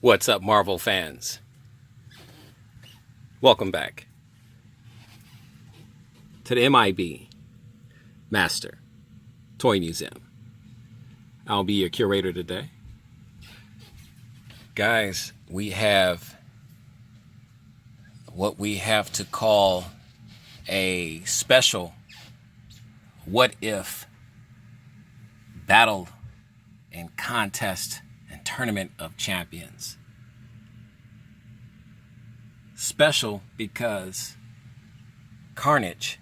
What's up, Marvel fans? Welcome back to the MIB Master Toy Museum. I'll be your curator today. Guys, we have what we have to call a special what if battle and contest and tournament of champions. Special because Carnage,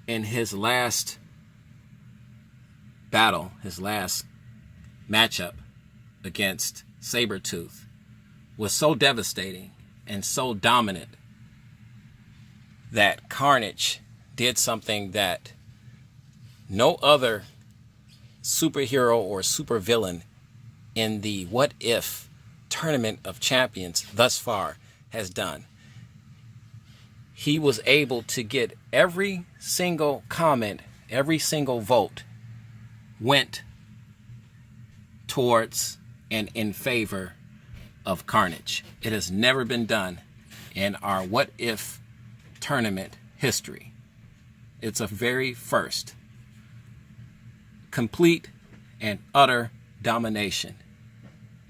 in his last battle, his last matchup against SABERTOOTH, was so devastating and so dominant that Carnage did something that no other superhero or supervillain in the What If Tournament of Champions thus far has done. He was able to get every single comment, every single vote went towards and in favor of Carnage. It has never been done in our What If tournament history. It's a very first. Complete and utter domination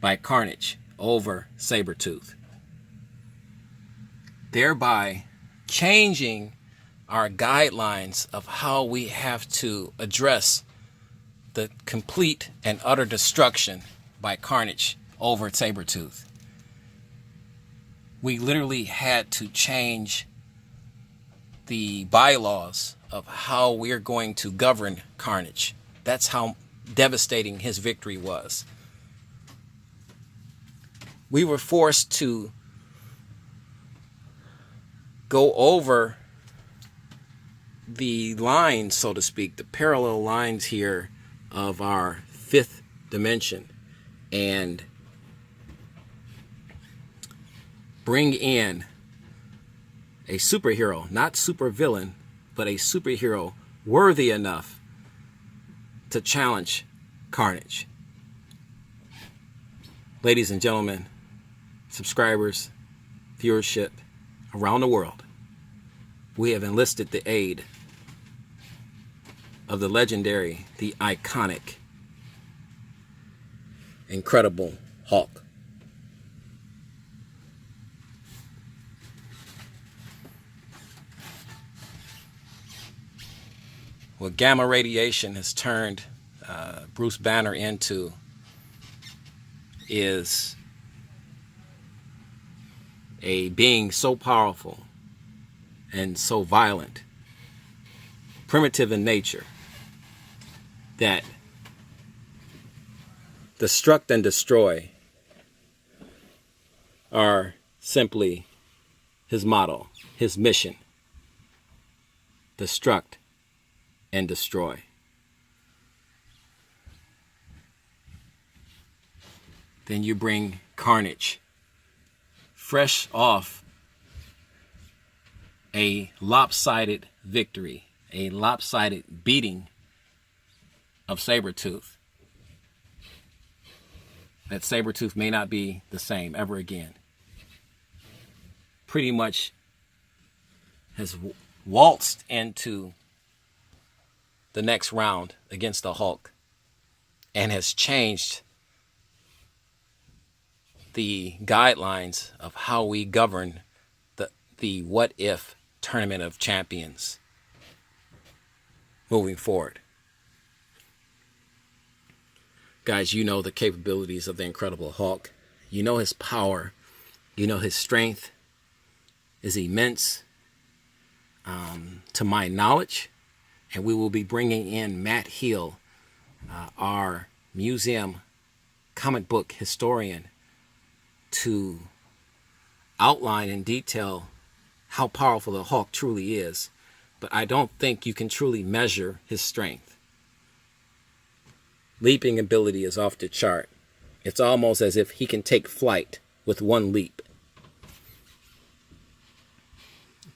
by Carnage over SABERTOOTH, thereby changing our guidelines of how we have to address the complete and utter destruction by Carnage over SABERTOOTH. We literally had to change the bylaws of how we're going to govern Carnage. That's how devastating his victory was. We were forced to go over the lines, so to speak, the parallel lines here of our fifth dimension, and bring in a superhero, not supervillain, but a superhero worthy enough to challenge Carnage. Ladies and gentlemen, subscribers, viewership around the world, we have enlisted the aid of the legendary, the iconic, incredible Hulk. What gamma radiation has turned Bruce Banner into is a being so powerful and so violent, primitive in nature, that destruct and destroy are simply his motto, his mission. Destruct and destroy. Then you bring Carnage, fresh off a lopsided victory, a lopsided beating of SABERTOOTH. That SABERTOOTH may not be the same ever again. Pretty much has waltzed into the next round against the Hulk and has changed the guidelines of how we govern the What If Tournament of Champions moving forward. Guys, you know the capabilities of the Incredible Hulk. You know his power. You know his strength is immense, to my knowledge. And we will be bringing in Matt Hill, our museum comic book historian, to outline in detail how powerful the Hulk truly is. But I don't think you can truly measure his strength. Leaping ability is off the chart. It's almost as if he can take flight with one leap.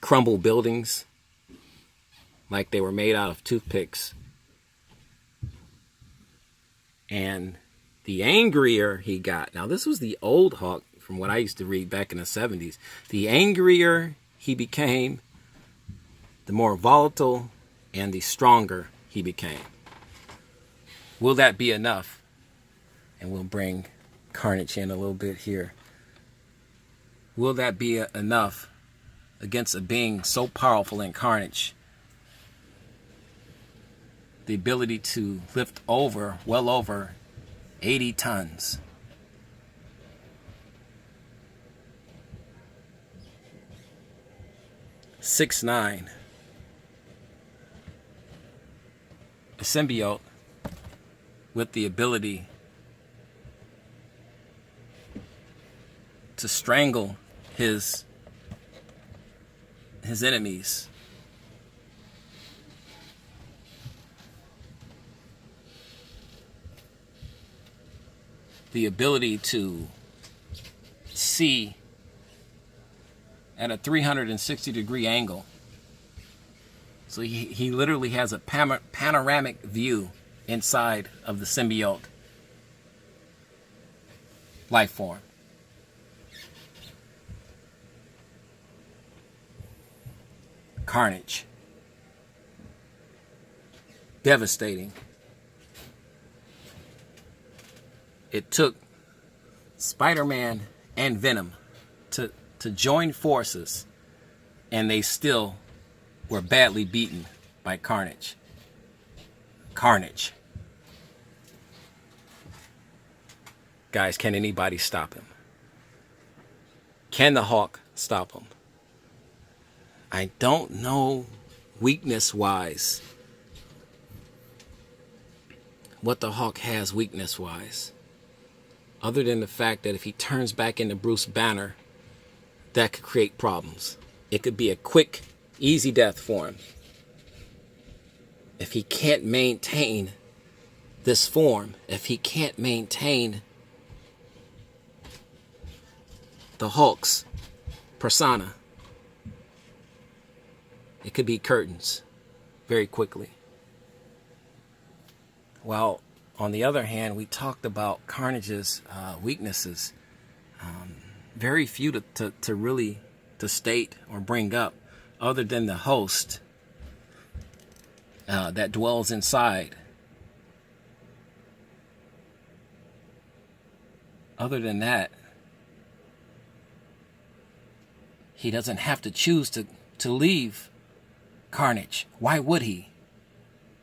Crumble buildings like they were made out of toothpicks. And the angrier he got. Now, this was the old Hulk from what I used to read back in the 70s. The angrier he became, the more volatile and the stronger he became. Will that be enough? And we'll bring Carnage in a little bit here. Will that be enough against a being so powerful in Carnage? The ability to lift well over 80 tons. (6'9". A symbiote with the ability to strangle his enemies. The ability to see at a 360-degree angle. So he literally has a panoramic view inside of the symbiote life form. Carnage. Devastating. It took Spider-Man and Venom to join forces, and they still were badly beaten by Carnage. Carnage. Guys, can anybody stop him? Can the Hulk stop him? I don't know weakness-wise what the Hulk has weakness-wise, other than the fact that if he turns back into Bruce Banner, that could create problems. It could be a quick, easy death for him. If he can't maintain this form, if he can't maintain the Hulk's persona, it could be curtains very quickly. Well, on the other hand, we talked about Carnage's weaknesses. Very few to really state or bring up, other than the host that dwells inside. Other than that, he doesn't have to choose to leave Carnage. Why would he?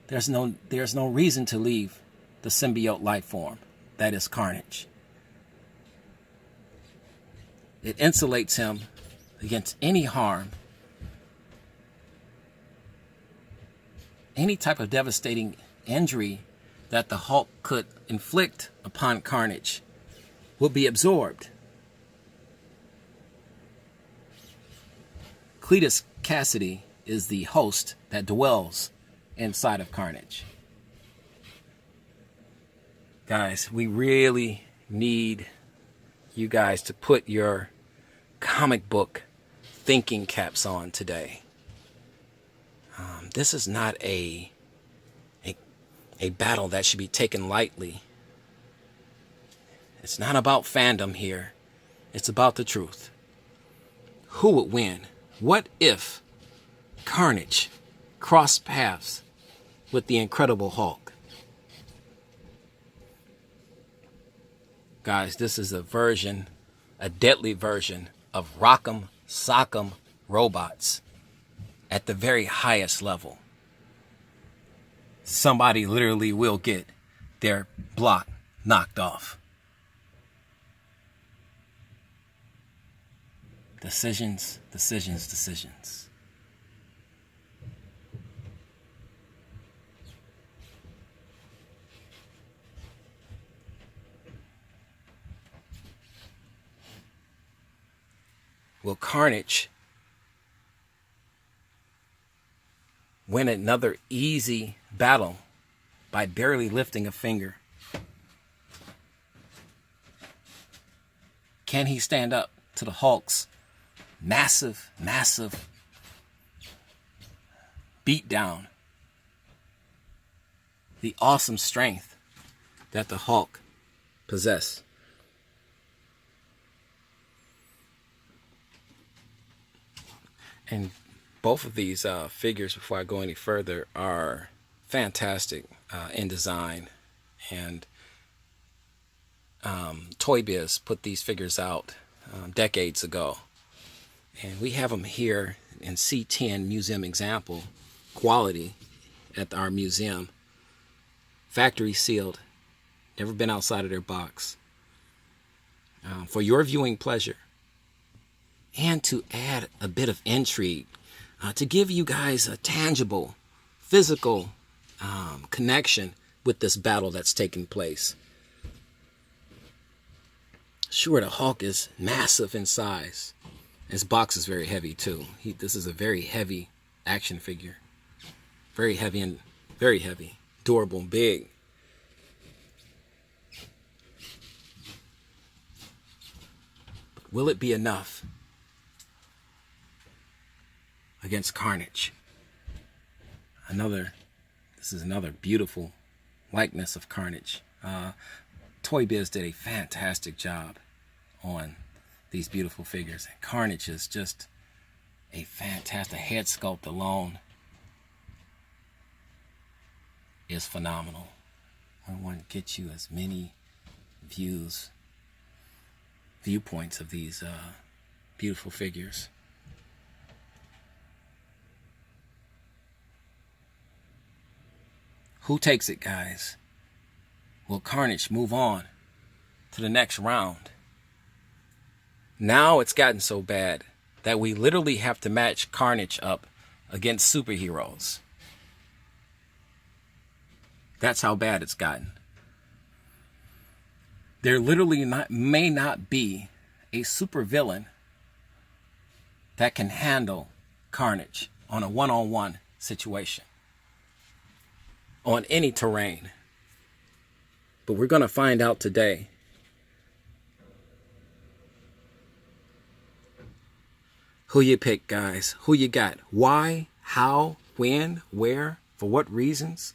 There's no reason to leave the symbiote life form that is Carnage. It insulates him against any harm, any type of devastating injury that the Hulk could inflict upon Carnage will be absorbed. Cletus Cassidy is the host that dwells inside of Carnage. Guys, we really need you guys to put your comic book thinking caps on today. This is not a battle that should be taken lightly. It's not about fandom here. It's about the truth. Who would win? What if Carnage crossed paths with the Incredible Hulk? Guys, this is a deadly version of Rock'em Sock'em robots at the very highest level. Somebody literally will get their block knocked off. Decisions, decisions, decisions. Will Carnage win another easy battle by barely lifting a finger? Can he stand up to the Hulk's massive beatdown? The awesome strength that the Hulk possess. And both of these figures, before I go any further, are fantastic in design. And Toy Biz put these figures out decades ago. And we have them here in C10 museum example quality at our museum. Factory sealed. Never been outside of their box. For your viewing pleasure. And to add a bit of intrigue. To give you guys a tangible, physical connection with this battle that's taking place. Sure, the Hulk is massive in size. His box is very heavy too. This is a very heavy action figure. Very heavy and very heavy. Durable and big. But will it be enough against Carnage? This is another beautiful likeness of Carnage. Toy Biz did a fantastic job on these beautiful figures. And Carnage is just a fantastic head sculpt alone is phenomenal. I want to get you as many viewpoints of these beautiful figures. Who takes it, guys? Will Carnage move on to the next round? Now it's gotten so bad that we literally have to match Carnage up against superheroes. That's how bad it's gotten. There literally may not be a supervillain that can handle Carnage on a one-on-one situation, on any terrain. But we're going to find out today. Who you pick, guys? Who you got? Why? How? When? Where? For what reasons?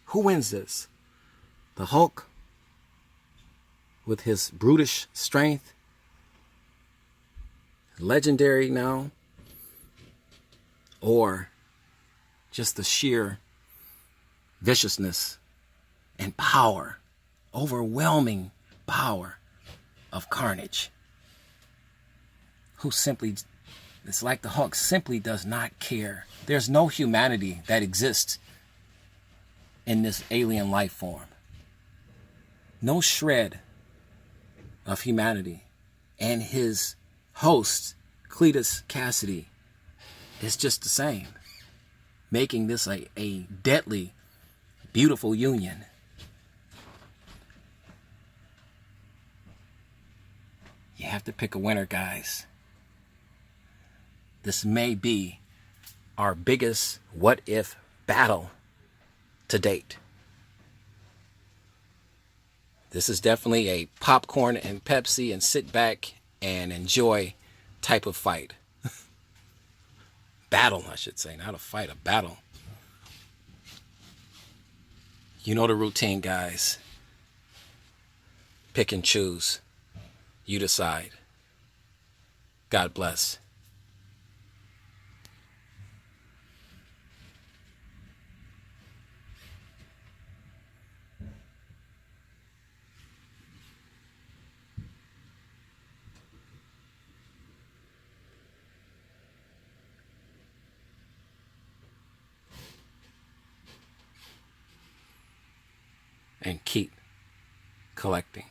Who wins this? The Hulk with his brutish strength, legendary now, or just the sheer viciousness and power, overwhelming power of Carnage, who simply, it's like the Hulk simply does not care. There's no humanity that exists in this alien life form. No shred of humanity. And his host, Cletus Cassidy, is just the same, making this a deadly, beautiful union. You have to pick a winner, guys. This may be our biggest what-if battle to date. This is definitely a popcorn and Pepsi and sit back and enjoy type of fight. Battle, I should say, not a fight, a battle. You know the routine, guys. Pick and choose. You decide. God bless. And keep collecting.